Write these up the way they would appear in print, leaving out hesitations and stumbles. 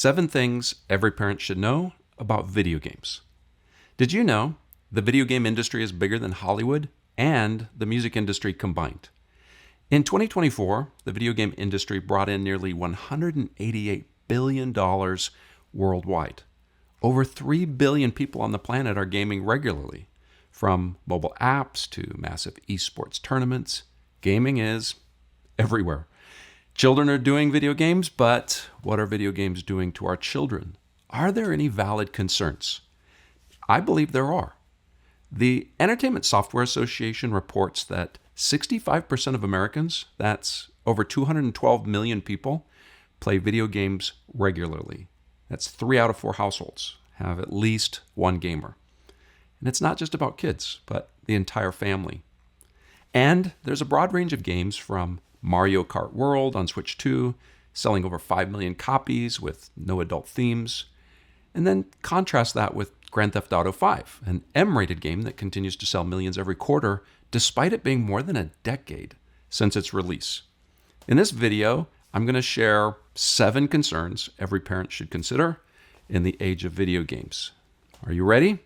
7 things every parent should know about video games. Did you know the video game industry is bigger than Hollywood and the music industry combined? In 2024, the video game industry brought in nearly $188 billion worldwide. Over 3 billion people on the planet are gaming regularly. From mobile apps to massive esports tournaments, gaming is everywhere. Children are doing video games, but what are video games doing to our children? Are there any valid concerns? I believe there are. The Entertainment Software Association reports that 65% of Americans, that's over 212 million people, play video games regularly. That's 3 out of 4 households have at least one gamer. And it's not just about kids, but the entire family. And there's a broad range of games from Mario Kart World on Switch 2, selling over 5 million copies with no adult themes. And then contrast that with Grand Theft Auto 5, an M-rated game that continues to sell millions every quarter, despite it being more than a decade since its release. In this video, I'm going to share 7 concerns every parent should consider in the age of video games. Are you ready?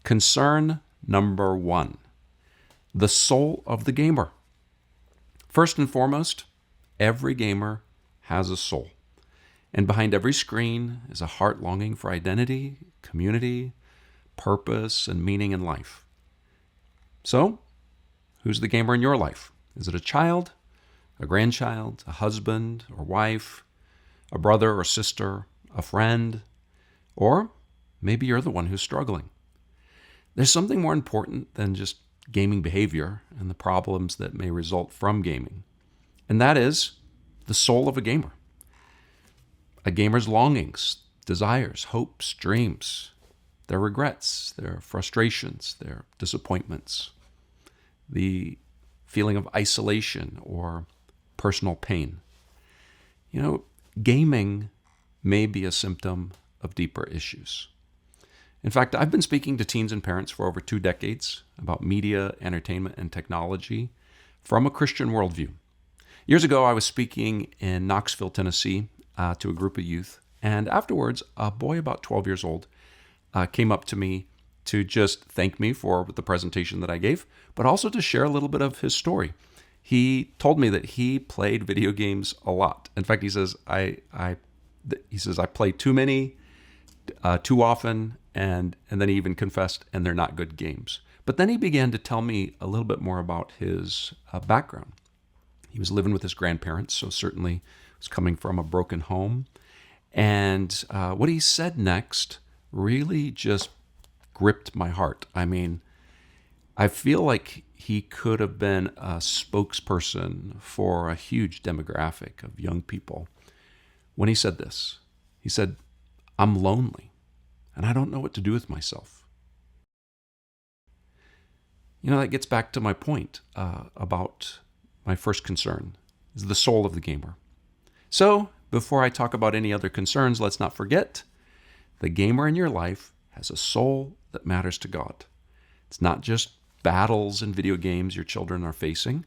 Concern number 1, the soul of the gamer. First and foremost, every gamer has a soul. And behind every screen is a heart longing for identity, community, purpose, and meaning in life. So, who's the gamer in your life? Is it a child, a grandchild, a husband or wife, a brother or sister, a friend? Or maybe you're the one who's struggling. There's something more important than just gaming behavior and the problems that may result from gaming. And that is the soul of a gamer. A gamer's longings, desires, hopes, dreams, their regrets, their frustrations, their disappointments, the feeling of isolation or personal pain. Gaming may be a symptom of deeper issues. In fact, I've been speaking to teens and parents for over 2 decades about media, entertainment, and technology from a Christian worldview. Years ago, I was speaking in Knoxville, Tennessee, to a group of youth, and afterwards, a boy about 12 years old came up to me to just thank me for the presentation that I gave, but also to share a little bit of his story. He told me that he played video games a lot. In fact, he says, I play too many, too often, and then he even confessed, and they're not good games. But then he began to tell me a little bit more about his background. He was living with his grandparents, so certainly was coming from a broken home. And what he said next really just gripped my heart. I mean, I feel like he could have been a spokesperson for a huge demographic of young people. When he said this, he said, "I'm lonely, and I don't know what to do with myself." That gets back to my point about my first concern, is the soul of the gamer. So, before I talk about any other concerns, let's not forget, the gamer in your life has a soul that matters to God. It's not just battles in video games your children are facing.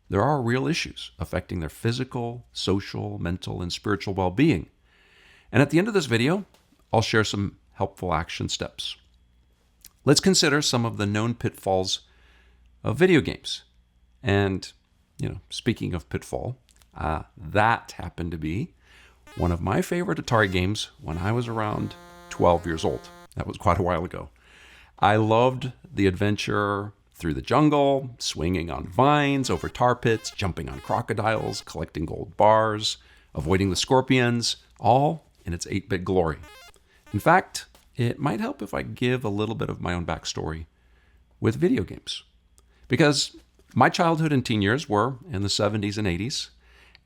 There are real issues affecting their physical, social, mental, and spiritual well-being. And at the end of this video, I'll share some helpful action steps. Let's consider some of the known pitfalls of video games. And, speaking of pitfall, that happened to be one of my favorite Atari games when I was around 12 years old. That was quite a while ago. I loved the adventure through the jungle, swinging on vines, over tar pits, jumping on crocodiles, collecting gold bars, avoiding the scorpions, all in its 8-bit glory. In fact, it might help if I give a little bit of my own backstory with video games. Because my childhood and teen years were in the 70s and 80s,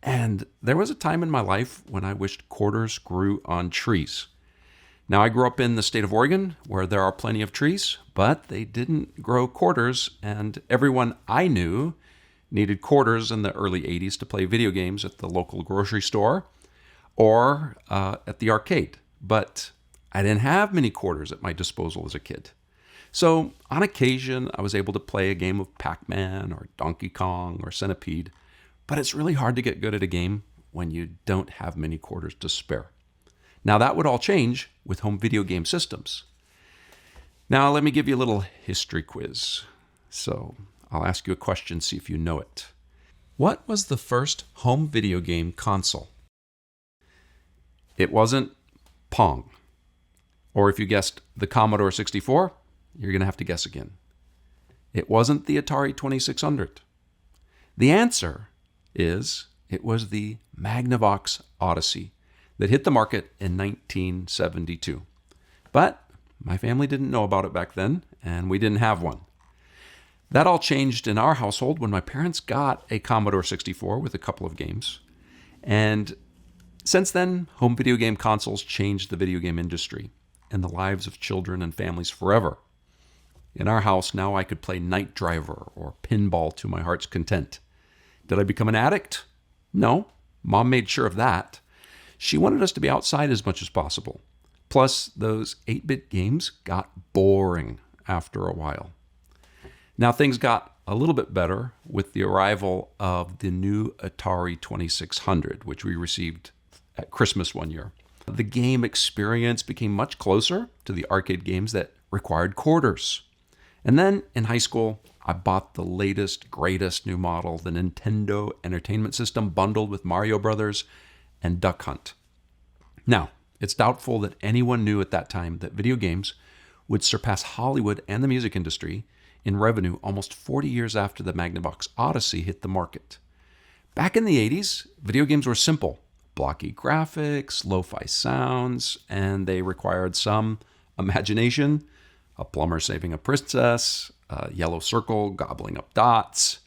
and there was a time in my life when I wished quarters grew on trees. Now, I grew up in the state of Oregon, where there are plenty of trees, but they didn't grow quarters, and everyone I knew needed quarters in the early 80s to play video games at the local grocery store or at the arcade. But I didn't have many quarters at my disposal as a kid. So on occasion, I was able to play a game of Pac-Man or Donkey Kong or Centipede, but it's really hard to get good at a game when you don't have many quarters to spare. Now, that would all change with home video game systems. Now, let me give you a little history quiz. So, I'll ask you a question, see if you know it. What was the first home video game console? It wasn't Pong. Or if you guessed the Commodore 64, you're going to have to guess again. It wasn't the Atari 2600. The answer is it was the Magnavox Odyssey that hit the market in 1972. But my family didn't know about it back then, and we didn't have one. That all changed in our household when my parents got a Commodore 64 with a couple of games. And since then, home video game consoles changed the video game industry and the lives of children and families forever. In our house, now I could play Night Driver or pinball to my heart's content. Did I become an addict? No. Mom made sure of that. She wanted us to be outside as much as possible. Plus, those 8-bit games got boring after a while. Now, things got a little bit better with the arrival of the new Atari 2600, which we received at Christmas one year. The game experience became much closer to the arcade games that required quarters. And then in high school, I bought the latest, greatest new model, the Nintendo Entertainment System bundled with Mario Brothers and Duck Hunt. Now, it's doubtful that anyone knew at that time that video games would surpass Hollywood and the music industry in revenue almost 40 years after the Magnavox Odyssey hit the market. Back in the 80s, video games were simple. Blocky graphics, lo-fi sounds, and they required some imagination, a plumber saving a princess, a yellow circle gobbling up dots.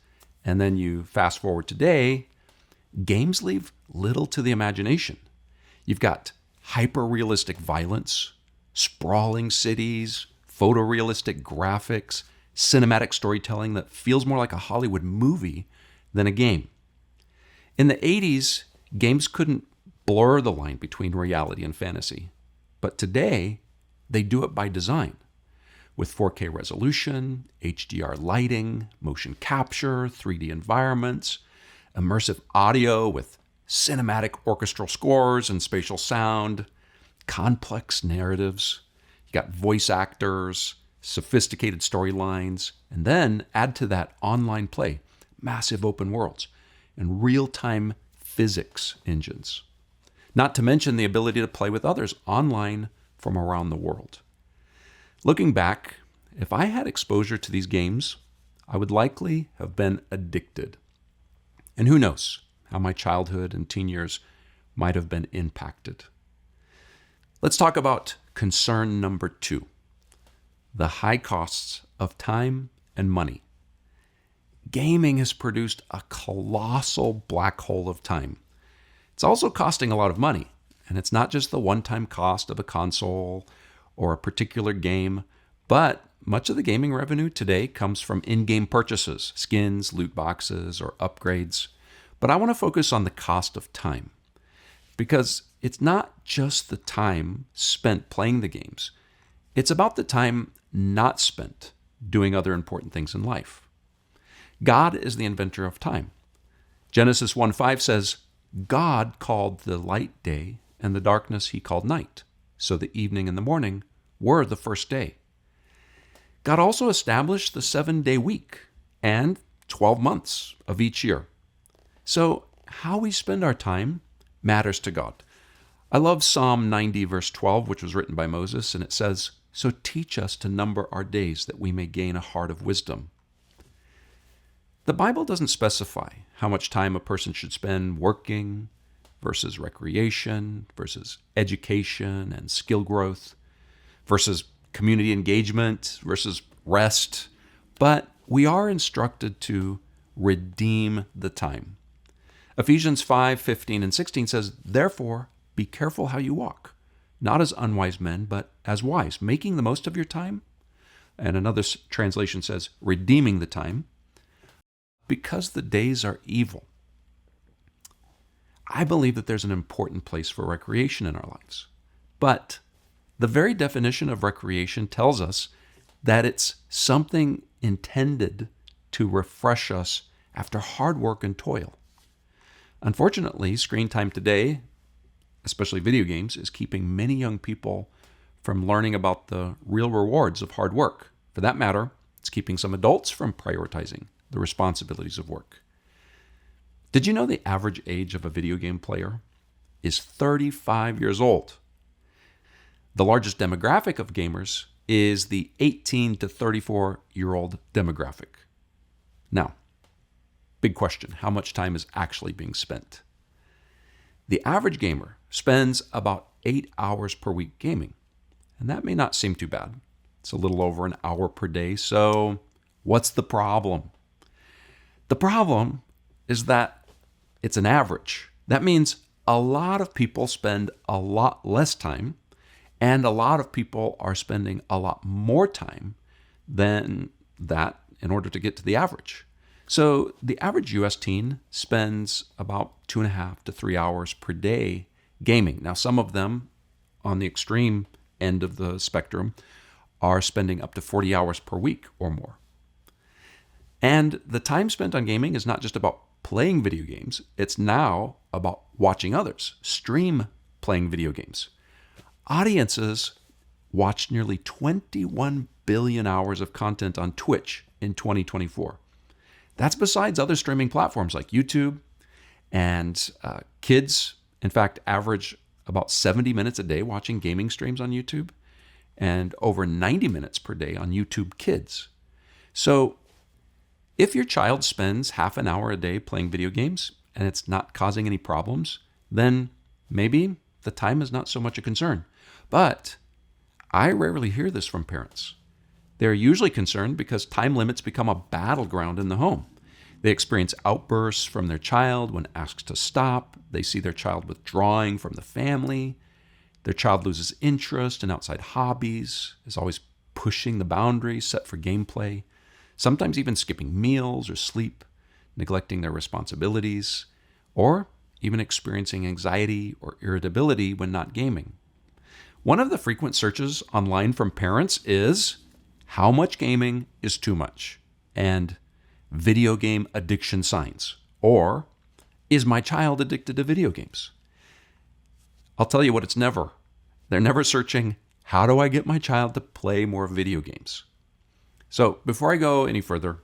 And then you fast forward today, games leave little to the imagination. You've got hyper-realistic violence, sprawling cities, photorealistic graphics, cinematic storytelling that feels more like a Hollywood movie than a game. In the 80s, games couldn't blur the line between reality and fantasy. But today, they do it by design. With 4K resolution, HDR lighting, motion capture, 3D environments, immersive audio with cinematic orchestral scores and spatial sound, complex narratives. You got voice actors, sophisticated storylines, and then add to that online play, massive open worlds, and real-time physics engines. Not to mention the ability to play with others online from around the world. Looking back, if I had exposure to these games, I would likely have been addicted. And who knows how my childhood and teen years might have been impacted. Let's talk about concern number 2, the high costs of time and money. Gaming has produced a colossal black hole of time. It's also costing a lot of money, and it's not just the one-time cost of a console or a particular game, but much of the gaming revenue today comes from in-game purchases, skins, loot boxes, or upgrades. But I want to focus on the cost of time, because it's not just the time spent playing the games. It's about the time not spent doing other important things in life. God is the inventor of time. Genesis 1:5 says, God called the light day, and the darkness he called night. So the evening and the morning were the first day. God also established the 7-day week and 12 months of each year. So how we spend our time matters to God. I love Psalm 90, verse 12, which was written by Moses, and it says, "So teach us to number our days that we may gain a heart of wisdom." The Bible doesn't specify how much time a person should spend working versus recreation versus education and skill growth versus community engagement versus rest, but we are instructed to redeem the time. Ephesians 5:15 and 16 says, "Therefore, be careful how you walk, not as unwise men, but as wise, making the most of your time." And another translation says, "redeeming the time, because the days are evil." I believe that there's an important place for recreation in our lives. But the very definition of recreation tells us that it's something intended to refresh us after hard work and toil. Unfortunately, screen time today especially video games, is keeping many young people from learning about the real rewards of hard work. For that matter, it's keeping some adults from prioritizing the responsibilities of work. Did you know the average age of a video game player is 35 years old? The largest demographic of gamers is the 18 to 34-year-old demographic. Now, big question, how much time is actually being spent? The average gamer spends about 8 hours per week gaming, and that may not seem too bad. It's a little over an hour per day, so what's the problem? The problem is that it's an average. That means a lot of people spend a lot less time, and a lot of people are spending a lot more time than that in order to get to the average. So the average US teen spends about 2.5 to 3 hours per day gaming. Now, some of them on the extreme end of the spectrum are spending up to 40 hours per week or more. And the time spent on gaming is not just about playing video games. It's now about watching others stream playing video games. Audiences watched nearly 21 billion hours of content on Twitch in 2024. That's besides other streaming platforms like YouTube, and kids, in fact, average about 70 minutes a day watching gaming streams on YouTube and over 90 minutes per day on YouTube Kids. So if your child spends half an hour a day playing video games and it's not causing any problems, then maybe the time is not so much a concern. But I rarely hear this from parents. They're usually concerned because time limits become a battleground in the home. They experience outbursts from their child when asked to stop. They see their child withdrawing from the family. Their child loses interest in outside hobbies, is always pushing the boundaries set for gameplay, sometimes even skipping meals or sleep, neglecting their responsibilities, or even experiencing anxiety or irritability when not gaming. One of the frequent searches online from parents is, how much gaming is too much? And video game addiction signs. Or, is my child addicted to video games? I'll tell you what, it's never. They're never searching, how do I get my child to play more video games? So before I go any further,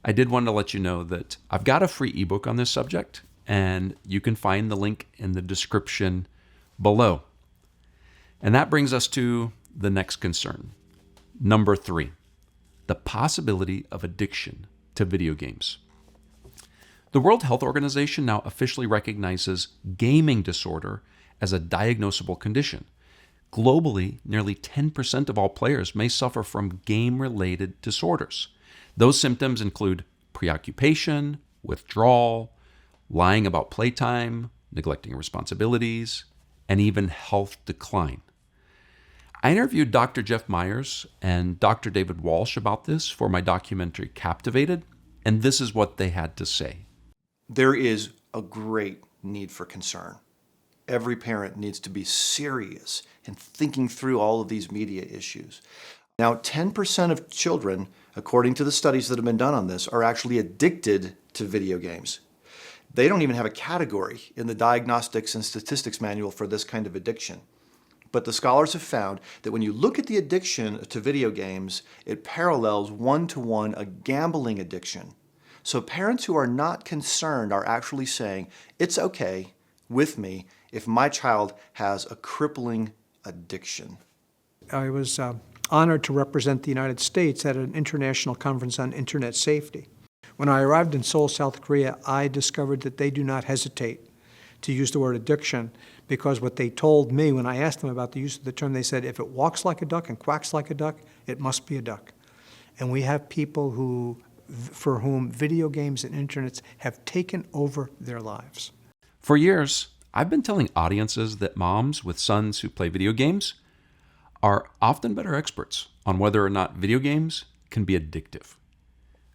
I did want to let you know that I've got a free ebook on this subject, and you can find the link in the description below. And that brings us to the next concern. Number 3, the possibility of addiction to video games. The World Health Organization now officially recognizes gaming disorder as a diagnosable condition. Globally, nearly 10% of all players may suffer from game-related disorders. Those symptoms include preoccupation, withdrawal, lying about playtime, neglecting responsibilities, and even health decline. I interviewed Dr. Jeff Myers and Dr. David Walsh about this for my documentary Captivated, and this is what they had to say. There is a great need for concern. Every parent needs to be serious in thinking through all of these media issues. Now, 10% of children, according to the studies that have been done on this, are actually addicted to video games. They don't even have a category in the Diagnostics and Statistics Manual for this kind of addiction. But the scholars have found that when you look at the addiction to video games, it parallels one-to-one a gambling addiction. So parents who are not concerned are actually saying, it's okay with me if my child has a crippling addiction. I was honored to represent the United States at an international conference on internet safety. When I arrived in Seoul, South Korea, I discovered that they do not hesitate to use the word addiction, because what they told me when I asked them about the use of the term, they said, if it walks like a duck and quacks like a duck, it must be a duck. And we have people for whom video games and internets have taken over their lives. For years, I've been telling audiences that moms with sons who play video games are often better experts on whether or not video games can be addictive.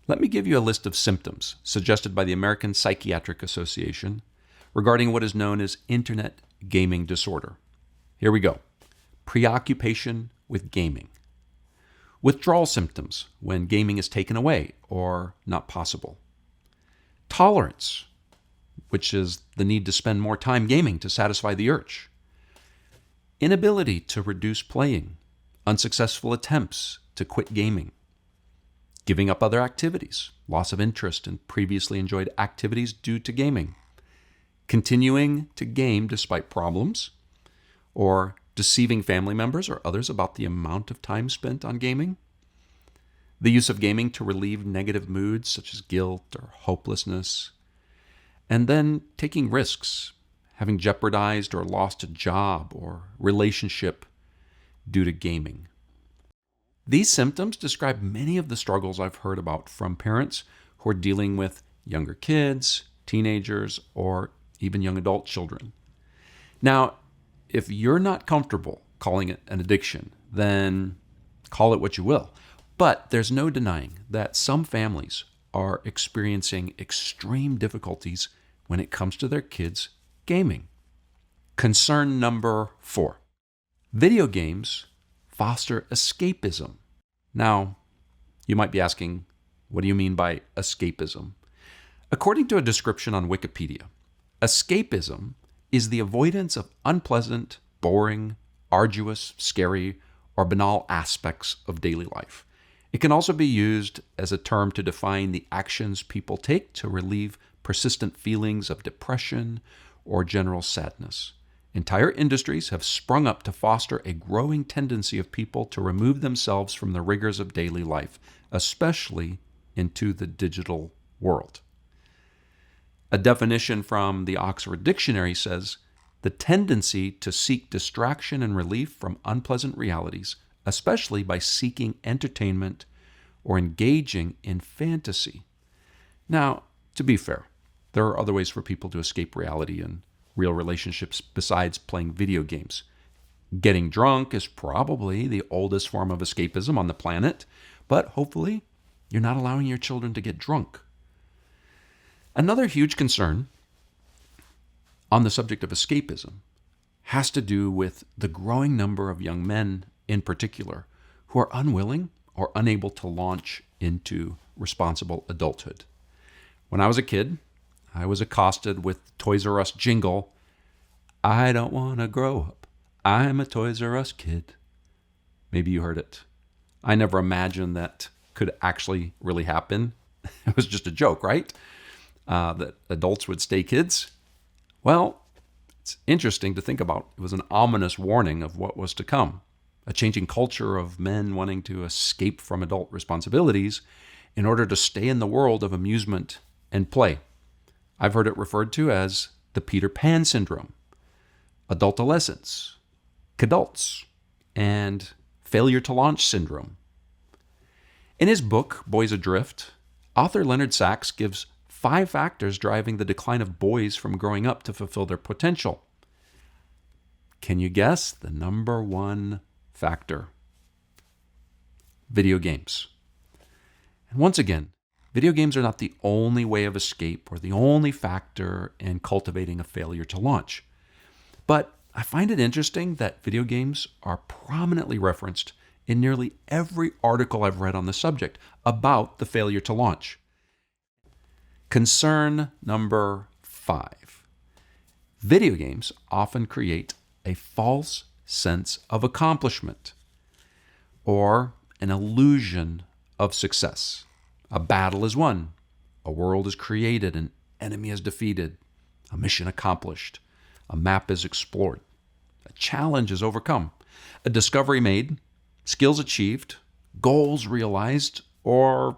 Let me give you a list of symptoms suggested by the American Psychiatric Association regarding what is known as internet gaming disorder. Here we go. Preoccupation with gaming. Withdrawal symptoms when gaming is taken away or not possible. Tolerance, which is the need to spend more time gaming to satisfy the urge. inability to reduce playing, unsuccessful attempts to quit gaming, giving up other activities, loss of interest in previously enjoyed activities due to gaming, continuing to game despite problems, or deceiving family members or others about the amount of time spent on gaming, the use of gaming to relieve negative moods such as guilt or hopelessness, and then taking risks, having jeopardized or lost a job or relationship due to gaming. These symptoms describe many of the struggles I've heard about from parents who are dealing with younger kids, teenagers, or even young adult children. Now, if you're not comfortable calling it an addiction, then call it what you will. But there's no denying that some families are experiencing extreme difficulties when it comes to their kids' gaming. Concern number 4. Video games foster escapism. Now, you might be asking, what do you mean by escapism? According to a description on Wikipedia, escapism is the avoidance of unpleasant, boring, arduous, scary, or banal aspects of daily life. It can also be used as a term to define the actions people take to relieve persistent feelings of depression or general sadness. Entire industries have sprung up to foster a growing tendency of people to remove themselves from the rigors of daily life, especially into the digital world. A definition from the Oxford Dictionary says, the tendency to seek distraction and relief from unpleasant realities, especially by seeking entertainment or engaging in fantasy. Now, to be fair, there are other ways for people to escape reality and real relationships besides playing video games. Getting drunk is probably the oldest form of escapism on the planet, but hopefully you're not allowing your children to get drunk. Another huge concern on the subject of escapism has to do with the growing number of young men in particular who are unwilling or unable to launch into responsible adulthood. When I was a kid, I was accosted with Toys R Us jingle, "I don't want to grow up. I'm a Toys R Us kid." Maybe you heard it. I never imagined that could actually really happen. It was just a joke, right? That adults would stay kids. Well, it's interesting to think about. It was an ominous warning of what was to come. A changing culture of men wanting to escape from adult responsibilities in order to stay in the world of amusement and play. I've heard it referred to as the Peter Pan syndrome, adultolescence, kidults, and failure to launch syndrome. In his book, Boys Adrift, author Leonard Sachs gives 5 factors driving the decline of boys from growing up to fulfill their potential. Can you guess the number 1 factor? Video games. And once again, video games are not the only way of escape or the only factor in cultivating a failure to launch. But I find it interesting that video games are prominently referenced in nearly every article I've read on the subject about the failure to launch. Concern number 5. Video games often create a false sense of accomplishment or an illusion of success. A battle is won, a world is created, an enemy is defeated, a mission accomplished, a map is explored, a challenge is overcome, a discovery made, skills achieved, goals realized, or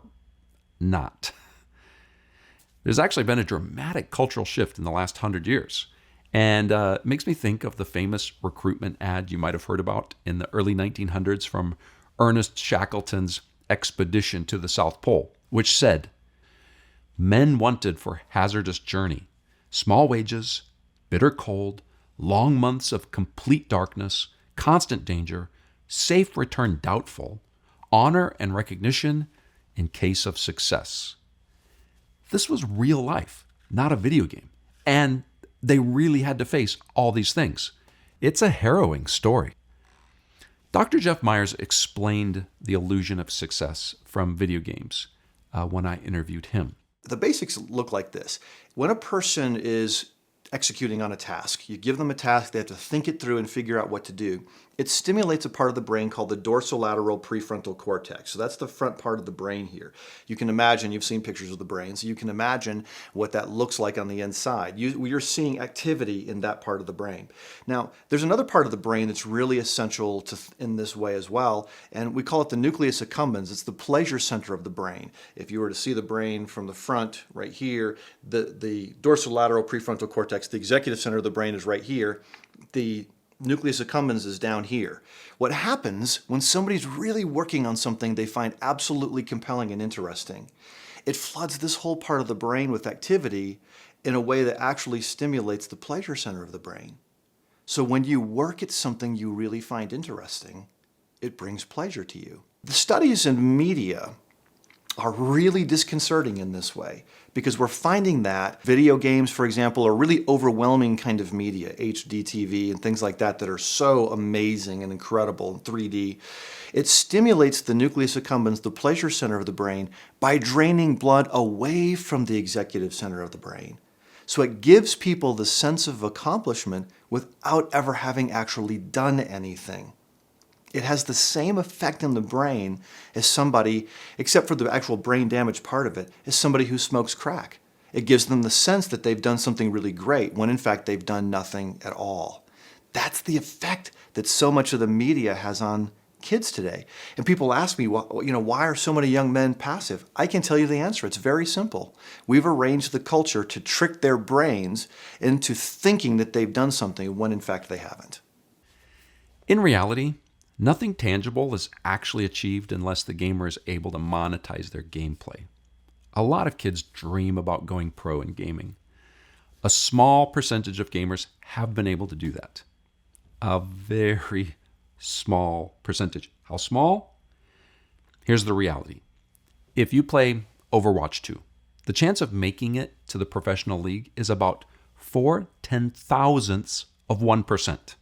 not. There's actually been a dramatic cultural shift in the last 100 years, and it makes me think of the famous recruitment ad you might have heard about in the early 1900s from Ernest Shackleton's expedition to the South Pole, which said, "Men wanted for hazardous journey, small wages, bitter cold, long months of complete darkness, constant danger, safe return doubtful, honor and recognition in case of success." This was real life, not a video game. And they really had to face all these things. It's a harrowing story. Dr. Jeff Myers explained the illusion of success from video games when I interviewed him. The basics look like this. When a person is executing on a task. You give them a task, they have to think it through and figure out what to do. It stimulates a part of the brain called the dorsolateral prefrontal cortex. So that's the front part of the brain here. You can imagine, you've seen pictures of the brain, so you can imagine what that looks like on the inside. You're seeing activity in that part of the brain. Now, there's another part of the brain that's really essential in this way as well, and we call it the nucleus accumbens. It's the pleasure center of the brain. If you were to see the brain from the front right here, the dorsolateral prefrontal cortex, the executive center of the brain, is right here. The nucleus accumbens is down here. What happens when somebody's really working on something they find absolutely compelling and interesting? It floods this whole part of the brain with activity in a way that actually stimulates the pleasure center of the brain. So when you work at something you really find interesting, it brings pleasure to you. The studies in media are really disconcerting in this way because we're finding that video games, for example, are really overwhelming kind of media, HD TV and things like that are so amazing and incredible in 3D. It stimulates the nucleus accumbens, the pleasure center of the brain, by draining blood away from the executive center of the brain. So it gives people the sense of accomplishment without ever having actually done anything. It has the same effect in the brain as somebody, except for the actual brain damage part of it, as somebody who smokes crack. It gives them the sense that they've done something really great when in fact they've done nothing at all. That's the effect that so much of the media has on kids today. And people ask me, why are so many young men passive? I can tell you the answer. It's very simple. We've arranged the culture to trick their brains into thinking that they've done something when in fact they haven't. In reality, nothing tangible is actually achieved unless the gamer is able to monetize their gameplay. A lot of kids dream about going pro in gaming. A small percentage of gamers have been able to do that. A very small percentage. How small? Here's the reality. If you play Overwatch 2, the chance of making it to the professional league is about 4/10,000ths of 1%.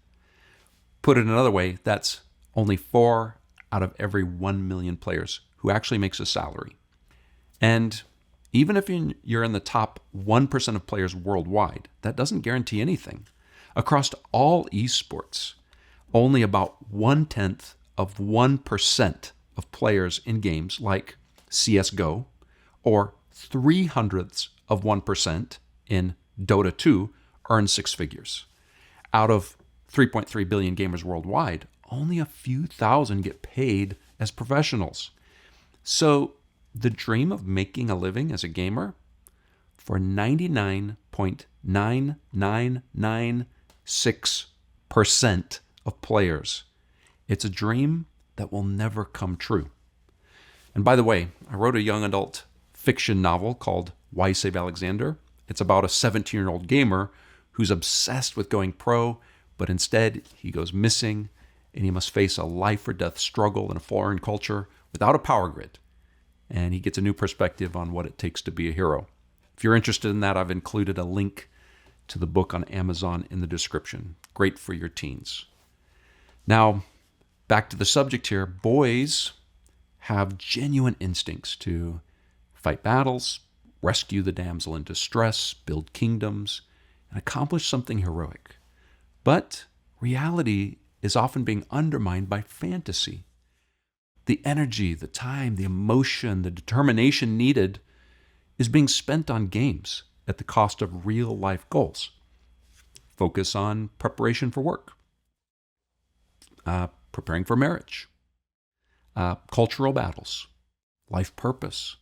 Put it another way, that's only 4 out of every 1 million players who actually makes a salary. And even if you're in the top 1% of players worldwide, that doesn't guarantee anything. Across all esports, only about 1/10 of 1% of players in games like CSGO or 0.03 of 1% in Dota 2 earn six figures. Out of 3.3 billion gamers worldwide, only a few thousand get paid as professionals. So the dream of making a living as a gamer, for 99.9996% of players, it's a dream that will never come true. And by the way, I wrote a young adult fiction novel called Why Save Alexander. It's about a 17-year-old gamer who's obsessed with going pro, but instead he goes missing and he must face a life or death struggle in a foreign culture without a power grid. And he gets a new perspective on what it takes to be a hero. If you're interested in that, I've included a link to the book on Amazon in the description. Great for your teens. Now, back to the subject here. Boys have genuine instincts to fight battles, rescue the damsel in distress, build kingdoms, and accomplish something heroic. But reality is often being undermined by fantasy. The energy, the time, the emotion, the determination needed is being spent on games at the cost of real-life goals. Focus on preparation for work, preparing for marriage, cultural battles, life purpose.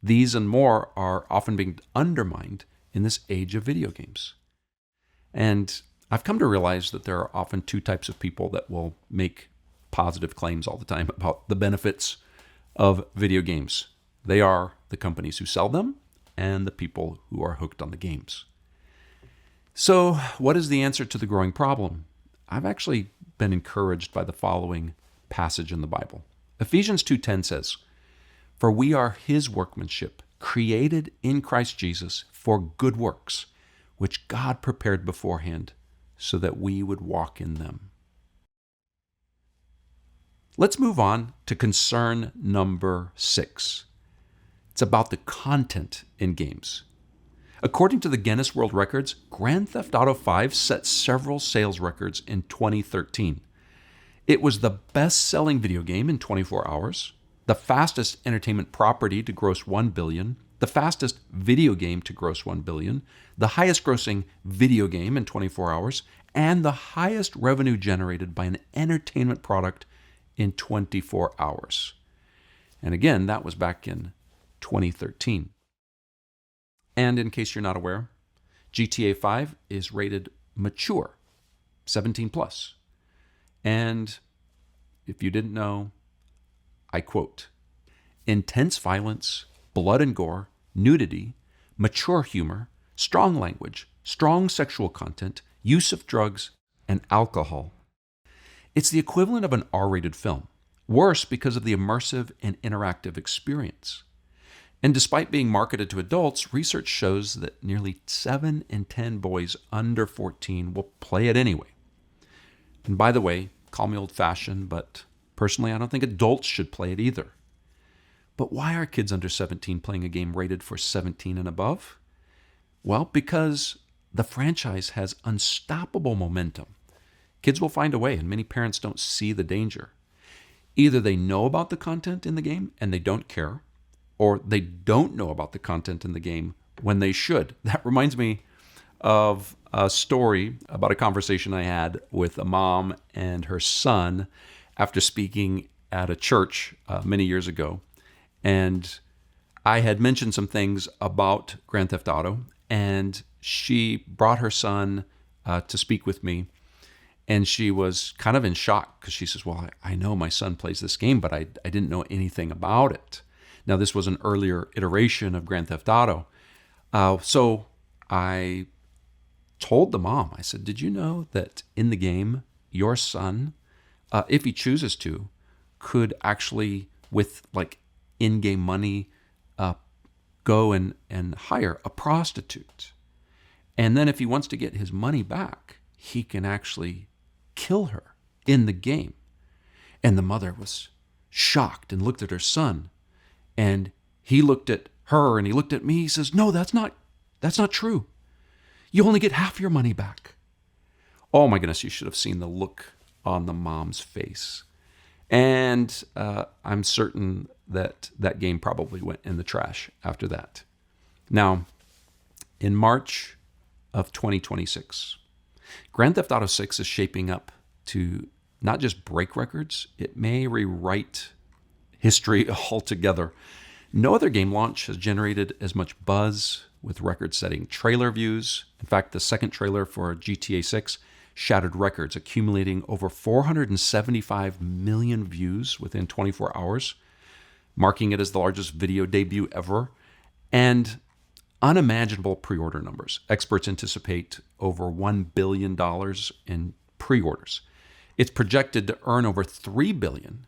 These and more are often being undermined in this age of video games. And I've come to realize that there are often two types of people that will make positive claims all the time about the benefits of video games. They are the companies who sell them and the people who are hooked on the games. So, what is the answer to the growing problem? I've actually been encouraged by the following passage in the Bible. Ephesians 2:10 says, "For we are his workmanship, created in Christ Jesus for good works, which God prepared beforehand so that we would walk in them." Let's move on to concern number 6. It's about the content in games. According to the Guinness World Records, Grand Theft Auto 5 set several sales records in 2013. It was the best-selling video game in 24 hours, the fastest entertainment property to gross $1 billion, the fastest video game to gross $1 billion, the highest-grossing video game in 24 hours, and the highest revenue generated by an entertainment product in 24 hours. And again, that was back in 2013. And in case you're not aware, GTA 5 is rated mature, 17 plus. And if you didn't know, I quote, intense violence, blood and gore, nudity, mature humor, strong language, strong sexual content, use of drugs, and alcohol. It's the equivalent of an R-rated film, worse because of the immersive and interactive experience. And despite being marketed to adults, research shows that nearly 7 in 10 boys under 14 will play it anyway. And by the way, call me old-fashioned, but personally I don't think adults should play it either. But why are kids under 17 playing a game rated for 17 and above? Well, because the franchise has unstoppable momentum. Kids will find a way, and many parents don't see the danger. Either they know about the content in the game and they don't care, or they don't know about the content in the game when they should. That reminds me of a story about a conversation I had with a mom and her son after speaking at a church many years ago. And I had mentioned some things about Grand Theft Auto, and she brought her son to speak with me. And she was kind of in shock because she says, well, I know my son plays this game, but I didn't know anything about it. Now, this was an earlier iteration of Grand Theft Auto. So I told the mom, I said, did you know that in the game, your son, if he chooses to, could actually, with like in-game money, go and hire a prostitute. And then if he wants to get his money back, he can actually kill her in the game. And the mother was shocked and looked at her son. And he looked at her and he looked at me. He says, no, that's not true. You only get half your money back. Oh my goodness, you should have seen the look on the mom's face. And I'm certain that game probably went in the trash after that. Now, in March of 2026, Grand Theft Auto 6 is shaping up to not just break records, it may rewrite history altogether. No other game launch has generated as much buzz with record-setting trailer views. In fact, the second trailer for GTA 6 shattered records, accumulating over 475 million views within 24 hours, marking it as the largest video debut ever, and unimaginable pre-order numbers. Experts anticipate over $1 billion in pre-orders. It's projected to earn over $3 billion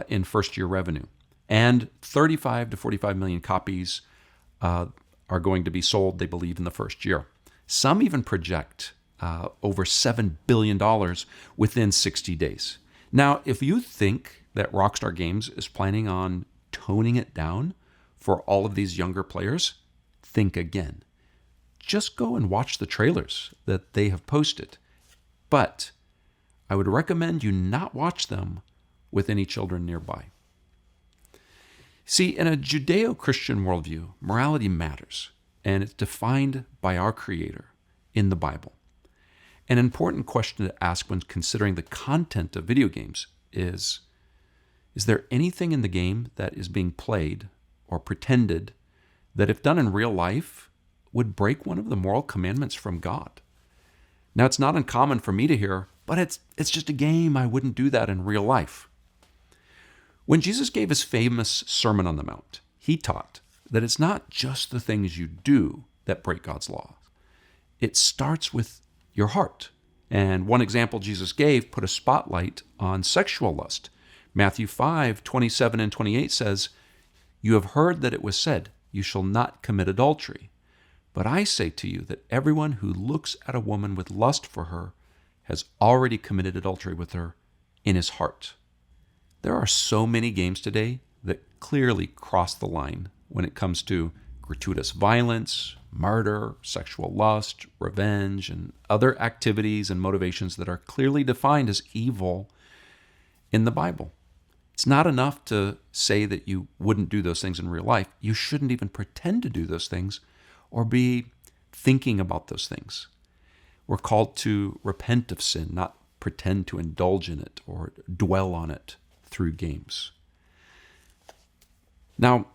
in first-year revenue, and 35 to 45 million copies are going to be sold, they believe, in the first year. Some even project over $7 billion within 60 days. Now, if you think that Rockstar Games is planning on toning it down for all of these younger players, think again. Just go and watch the trailers that they have posted. But I would recommend you not watch them with any children nearby. See, in a Judeo-Christian worldview, morality matters, and it's defined by our Creator in the Bible. An important question to ask when considering the content of video games is there anything in the game that is being played or pretended that, if done in real life, would break one of the moral commandments from God? Now, it's not uncommon for me to hear, but it's just a game. I wouldn't do that in real life. When Jesus gave his famous Sermon on the Mount, he taught that it's not just the things you do that break God's law. It starts with your heart. And one example Jesus gave put a spotlight on sexual lust. Matthew 5:27 and 28 says, "You have heard that it was said, 'You shall not commit adultery.' But I say to you that everyone who looks at a woman with lust for her has already committed adultery with her in his heart." There are so many games today that clearly cross the line when it comes to gratuitous violence, murder, sexual lust, revenge, and other activities and motivations that are clearly defined as evil in the Bible. It's not enough to say that you wouldn't do those things in real life. You shouldn't even pretend to do those things or be thinking about those things. We're called to repent of sin, not pretend to indulge in it or dwell on it through games. Now,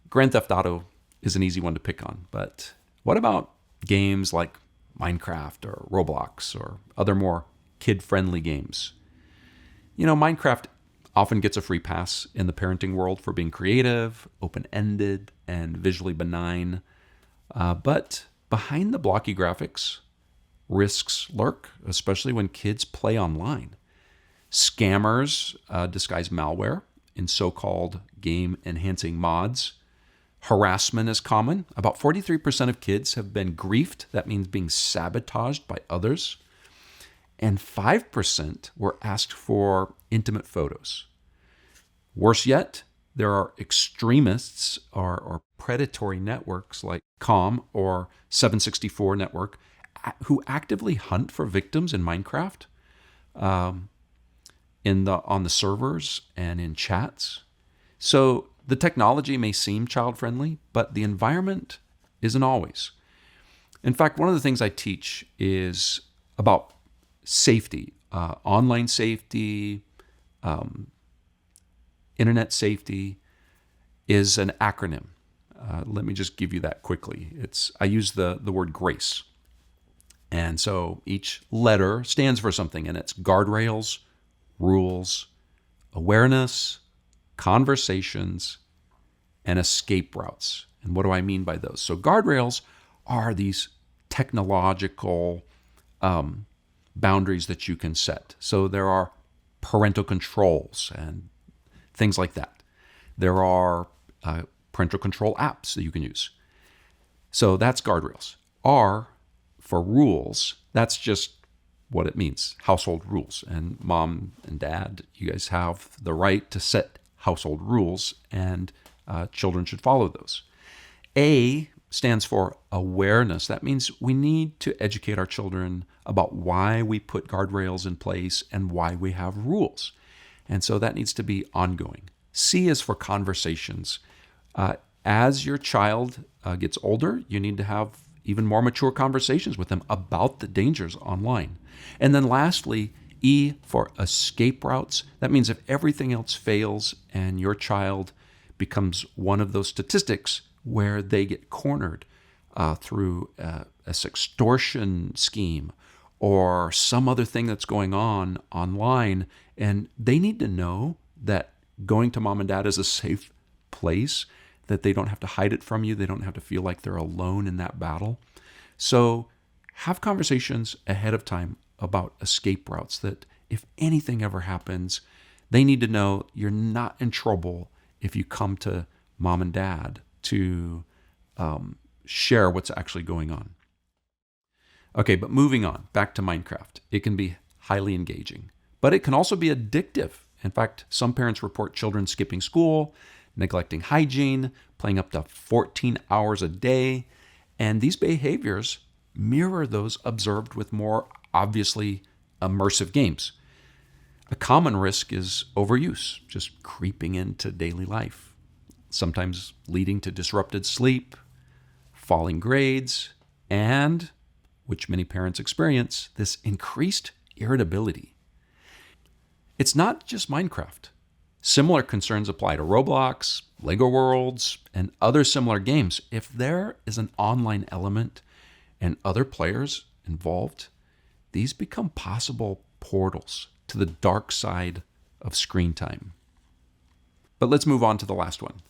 Grand Theft Auto is an easy one to pick on, but what about games like Minecraft or Roblox or other more kid-friendly games? Minecraft often gets a free pass in the parenting world for being creative, open-ended, and visually benign. But behind the blocky graphics, risks lurk, especially when kids play online. Scammers disguise malware in so-called game-enhancing mods. Harassment is common. About 43% of kids have been griefed. That means being sabotaged by others. And 5% were asked for intimate photos. Worse yet, there are extremists or predatory networks like COM or 764 Network who actively hunt for victims in Minecraft, on the servers and in chats. So the technology may seem child-friendly, but the environment isn't always. In fact, one of the things I teach is about safety, online safety, internet safety is an acronym. Let me just give you that quickly. I use the word GRACE. And so each letter stands for something, and it's guardrails, rules, awareness, conversations, and escape routes. And what do I mean by those? So guardrails are these technological boundaries that you can set. So there are parental controls and things like that. There are parental control apps that you can use. So that's guardrails. R for rules, that's just what it means, household rules. And mom and dad, you guys have the right to set household rules, and children should follow those. A stands for awareness. That means we need to educate our children about why we put guardrails in place and why we have rules. And so that needs to be ongoing. C is for conversations. As your child gets older, you need to have even more mature conversations with them about the dangers online. And then lastly, E for escape routes. That means if everything else fails and your child becomes one of those statistics where they get cornered through a sextortion scheme or some other thing that's going on online, and they need to know that going to mom and dad is a safe place, that they don't have to hide it from you. They don't have to feel like they're alone in that battle. So have conversations ahead of time about escape routes, that if anything ever happens, they need to know you're not in trouble if you come to mom and dad to share what's actually going on. Okay, but moving on, back to Minecraft. It can be highly engaging, but it can also be addictive. In fact, some parents report children skipping school, neglecting hygiene, playing up to 14 hours a day, and these behaviors mirror those observed with more obviously immersive games. A common risk is overuse, just creeping into daily life, sometimes leading to disrupted sleep, falling grades, and, which many parents experience, this increased irritability. It's not just Minecraft. Similar concerns apply to Roblox, Lego Worlds, and other similar games. If there is an online element and other players involved, these become possible portals to the dark side of screen time. But let's move on to the last one.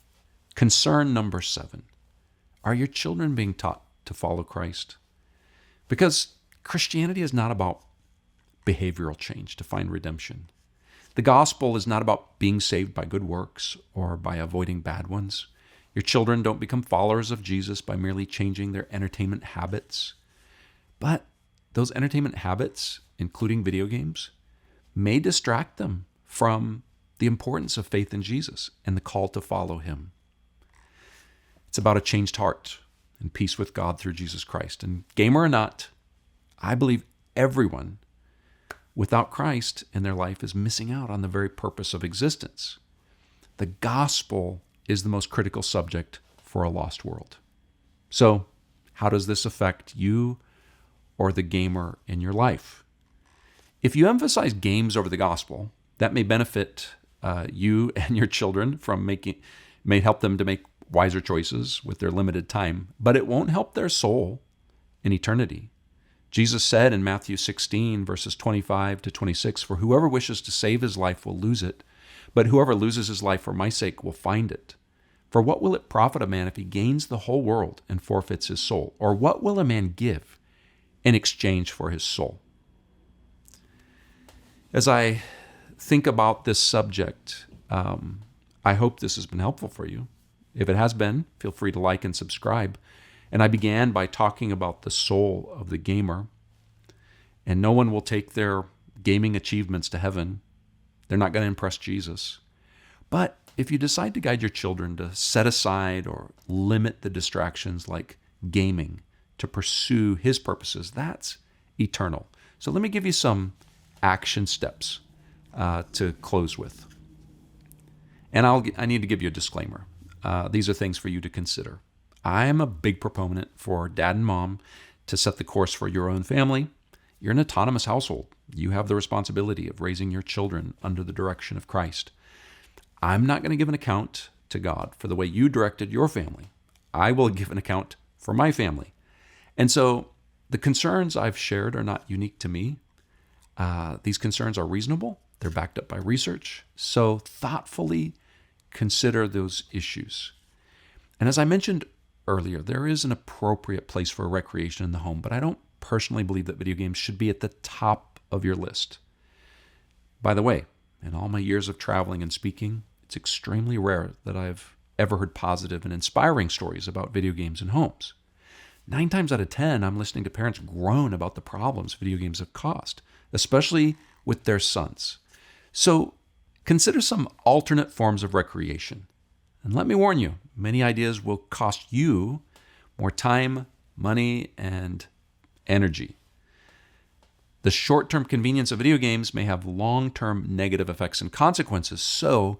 Concern number 7. Are your children being taught to follow Christ? Because Christianity is not about behavioral change to find redemption. The gospel is not about being saved by good works or by avoiding bad ones. Your children don't become followers of Jesus by merely changing their entertainment habits. But those entertainment habits, including video games, may distract them from the importance of faith in Jesus and the call to follow him. It's about a changed heart and peace with God through Jesus Christ. And gamer or not, I believe everyone without Christ in their life is missing out on the very purpose of existence. The gospel is the most critical subject for a lost world. So, how does this affect you or the gamer in your life? If you emphasize games over the gospel, that may benefit you and your children may help them to make wiser choices with their limited time, but it won't help their soul in eternity. Jesus said in Matthew 16, verses 25 to 26, "For whoever wishes to save his life will lose it, but whoever loses his life for my sake will find it. For what will it profit a man if he gains the whole world and forfeits his soul? Or what will a man give in exchange for his soul?" As I think about this subject, I hope this has been helpful for you. If it has been, feel free to like and subscribe. And I began by talking about the soul of the gamer. And no one will take their gaming achievements to heaven. They're not going to impress Jesus. But if you decide to guide your children to set aside or limit the distractions like gaming to pursue his purposes, that's eternal. So let me give you some action steps to close with. And I need to give you a disclaimer. These are things for you to consider. I am a big proponent for dad and mom to set the course for your own family. You're an autonomous household. You have the responsibility of raising your children under the direction of Christ. I'm not going to give an account to God for the way you directed your family. I will give an account for my family. And so the concerns I've shared are not unique to me. These concerns are reasonable. They're backed up by research. So thoughtfully consider those issues. And as I mentioned earlier, there is an appropriate place for recreation in the home, but I don't personally believe that video games should be at the top of your list. By the way, in all my years of traveling and speaking, it's extremely rare that I've ever heard positive and inspiring stories about video games in homes. 9 times out of 10, I'm listening to parents groan about the problems video games have caused, especially with their sons. So consider some alternate forms of recreation. And let me warn you, many ideas will cost you more time, money, and energy. The short-term convenience of video games may have long-term negative effects and consequences, so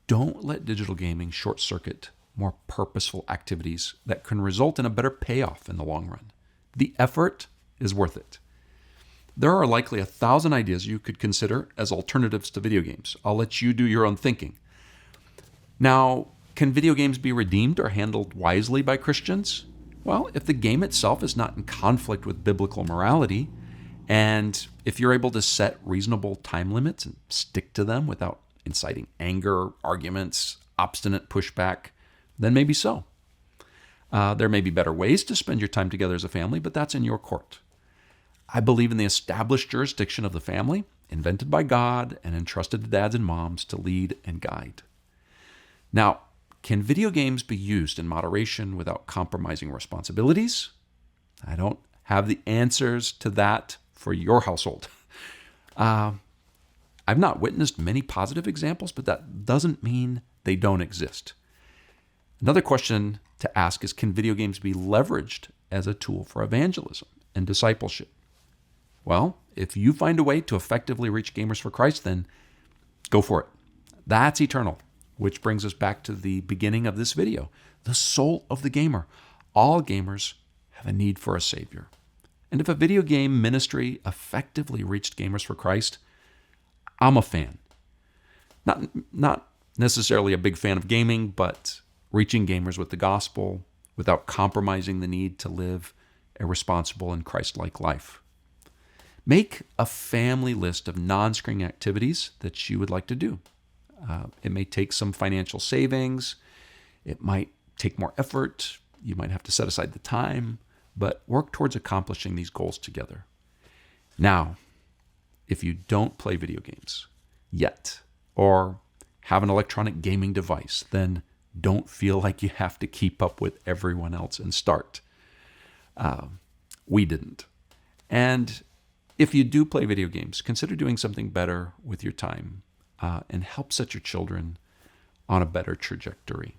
don't let digital gaming short-circuit more purposeful activities that can result in a better payoff in the long run. The effort is worth it. There are likely 1,000 ideas you could consider as alternatives to video games. I'll let you do your own thinking. Now, can video games be redeemed or handled wisely by Christians? Well, if the game itself is not in conflict with biblical morality, and if you're able to set reasonable time limits and stick to them without inciting anger, arguments, obstinate pushback, then maybe so. There may be better ways to spend your time together as a family, but that's in your court. I believe in the established jurisdiction of the family, invented by God and entrusted to dads and moms to lead and guide. Now, can video games be used in moderation without compromising responsibilities? I don't have the answers to that for your household. I've not witnessed many positive examples, but that doesn't mean they don't exist. Another question to ask is, can video games be leveraged as a tool for evangelism and discipleship? Well, if you find a way to effectively reach gamers for Christ, then go for it. That's eternal, which brings us back to the beginning of this video, the soul of the gamer. All gamers have a need for a Savior. And if a video game ministry effectively reached gamers for Christ, I'm a fan. Not necessarily a big fan of gaming, but reaching gamers with the gospel without compromising the need to live a responsible and Christ-like life. Make a family list of non-screen activities that you would like to do. It may take some financial savings. It might take more effort. You might have to set aside the time, but work towards accomplishing these goals together. Now, if you don't play video games yet or have an electronic gaming device, then don't feel like you have to keep up with everyone else and start. We didn't. And if you do play video games, consider doing something better with your time and help set your children on a better trajectory.